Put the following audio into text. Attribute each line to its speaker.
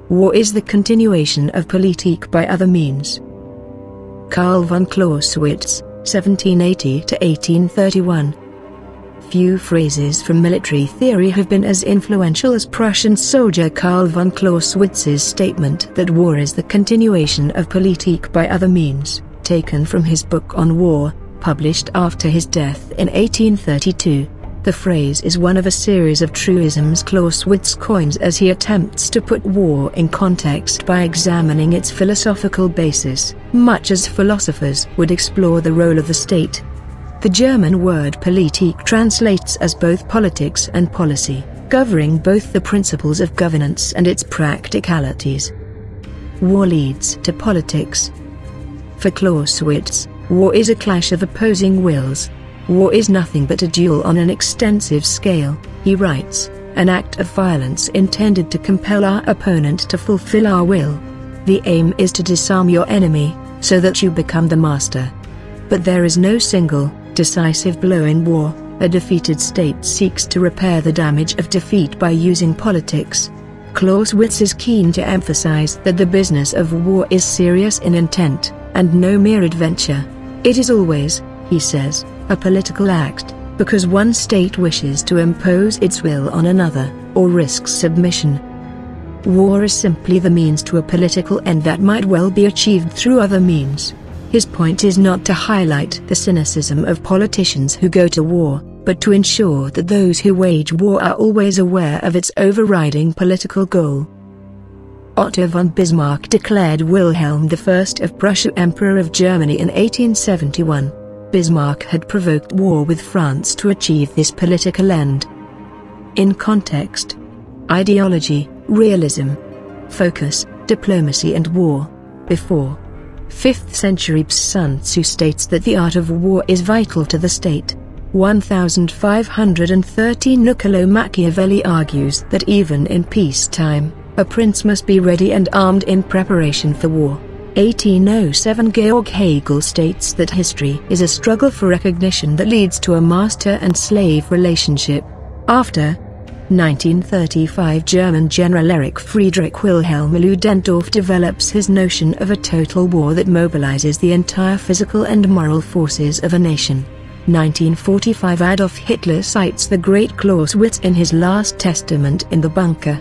Speaker 1: War is the continuation of Politik by other means. Karl von Clausewitz, 1780 to 1831. Few phrases from military theory have been as influential as Prussian soldier Karl von Clausewitz's statement that war is the continuation of Politik by other means, taken from his book on war, published after his death in 1832. The phrase is one of a series of truisms Clausewitz coins as he attempts to put war in context by examining its philosophical basis, much as philosophers would explore the role of the state. The German word Politik translates as both politics and policy, covering both the principles of governance and its practicalities. War leads to politics. For Clausewitz, war is a clash of opposing wills. War is nothing but a duel on an extensive scale, he writes, an act of violence intended to compel our opponent to fulfill our will. The aim is to disarm your enemy, so that you become the master. But there is no single, decisive blow in war. A defeated state seeks to repair the damage of defeat by using politics. Clausewitz is keen to emphasize that the business of war is serious in intent, and no mere adventure. It is always, he says, a political act, because one state wishes to impose its will on another, or risks submission. War is simply the means to a political end that might well be achieved through other means. His point is not to highlight the cynicism of politicians who go to war, but to ensure that those who wage war are always aware of its overriding political goal. Otto von Bismarck declared Wilhelm I of Prussia Emperor of Germany in 1871. Bismarck had provoked war with France to achieve this political end. In context: ideology, realism. Focus, diplomacy and war. Before 5th century Sun Tzu states that the art of war is vital to the state. 1513 Niccolò Machiavelli argues that even in peacetime, a prince must be ready and armed in preparation for war. 1807 Georg Hegel states that history is a struggle for recognition that leads to a master and slave relationship. After 1935 German General Erich Friedrich Wilhelm Ludendorff develops his notion of a total war that mobilizes the entire physical and moral forces of a nation. 1945 Adolf Hitler cites the great Clausewitz in his last testament in the bunker.